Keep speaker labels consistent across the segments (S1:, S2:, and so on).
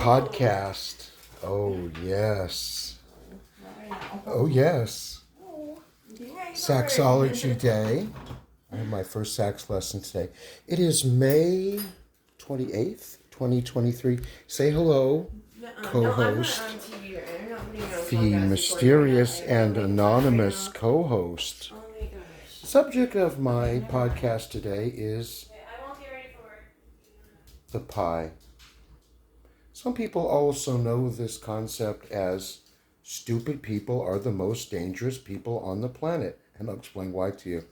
S1: podcast. Oh, yes. Oh, yes. Saxology Day. I have my first sax lesson today. It is May 28th, 2023. Say hello, co-host. The mysterious and anonymous co-host. Subject of my podcast today is the pie. Some people also know this concept as stupid people are the most dangerous people on the planet. And I'll explain why to you.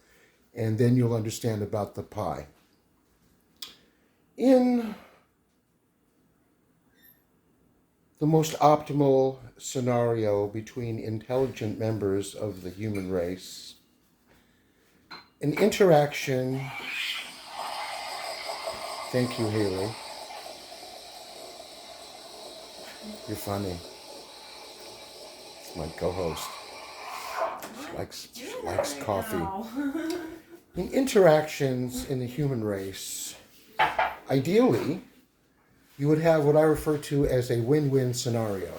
S1: And then you'll understand about the pie. In the most optimal scenario between intelligent members of the human race, an interaction. Thank you, Haley. You're funny. It's my co-host. She likes coffee. In interactions in the human race, ideally, you would have what I refer to as a win-win scenario.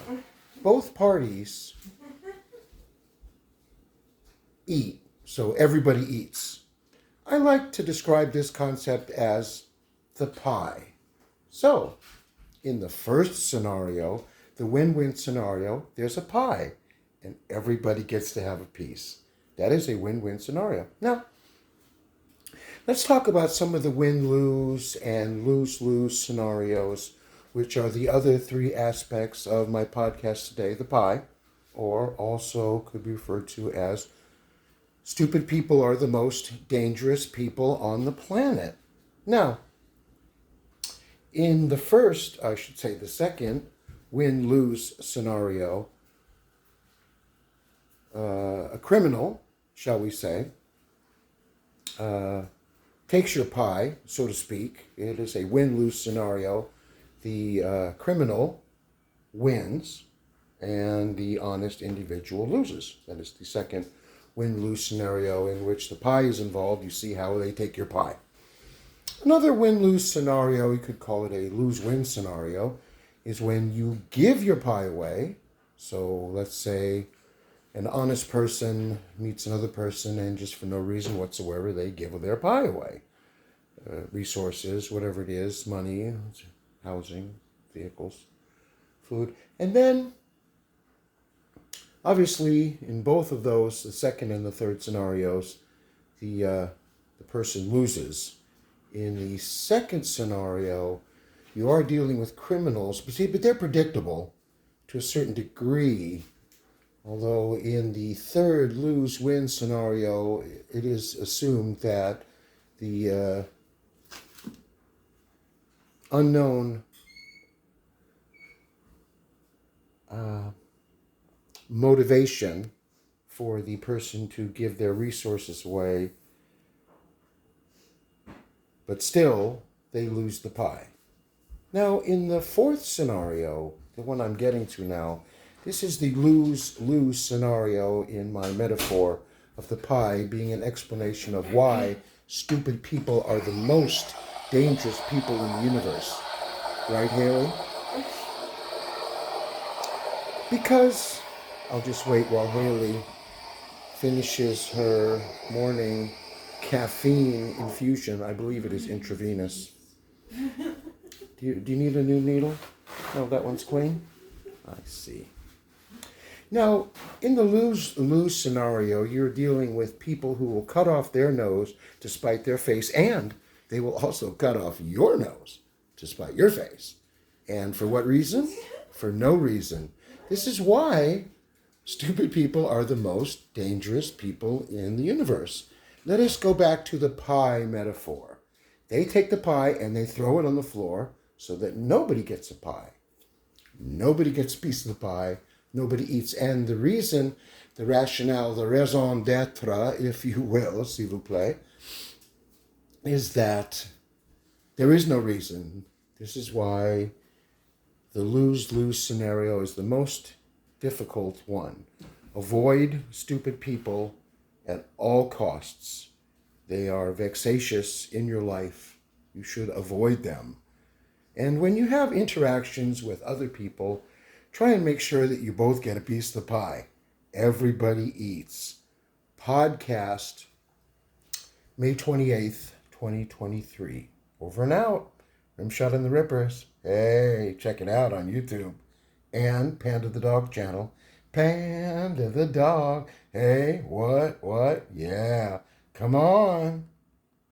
S1: Both parties eat, so everybody eats. I like to describe this concept as the pie. So, in the first scenario, the win-win scenario, there's a pie, and everybody gets to have a piece. That is a win-win scenario. Now, let's talk about some of the win-lose and lose-lose scenarios, which are the other three aspects of my podcast today, the pie, or also could be referred to as stupid people are the most dangerous people on the planet. Now, in the first, I should say the second, win-lose scenario, a criminal, shall we say, takes your pie, so to speak. It is a win-lose scenario. The criminal wins, and the honest individual loses. That is the second win-lose scenario in which the pie is involved. You see how they take your pie. Another win-lose scenario, you could call it a lose-win scenario, is when you give your pie away. So let's say an honest person meets another person and just for no reason whatsoever, they give their pie away. Resources, whatever it is, money, housing, vehicles, food. And then, obviously, in both of those, the second and the third scenarios, the person loses. In the second scenario, you are dealing with criminals, but they're predictable to a certain degree. Although in the third lose-win scenario, it is assumed that the unknown motivation for the person to give their resources away, but still they lose the pie. Now, in the fourth scenario, the one I'm getting to now, this is the lose-lose scenario in my metaphor of the pie being an explanation of why stupid people are the most dangerous people in the universe. Right, Haley? Because, I'll just wait while Haley finishes her morning caffeine infusion. I believe it is intravenous. Do you need a new needle? No, that one's clean? I see. Now, in the lose-lose scenario, you're dealing with people who will cut off their nose to spite their face, and they will also cut off your nose to spite your face. And for what reason? For no reason. This is why stupid people are the most dangerous people in the universe. Let us go back to the pie metaphor. They take the pie and they throw it on the floor so that nobody gets a pie. Nobody gets a piece of the pie. Nobody eats. And the reason, the rationale, the raison d'etre, if you will, s'il vous plaît, is that there is no reason. This is why the lose-lose scenario is the most difficult one. Avoid stupid people at all costs. They are vexatious in your life. You should avoid them. And when you have interactions with other people, try and make sure that you both get a piece of the pie. Everybody eats. Podcast, May 28th, 2023. Over and out. Rimshot and the Rippers. Hey, check it out on YouTube. And Panda the Dog Channel. Panda the Dog. Hey, what? Yeah. Come on.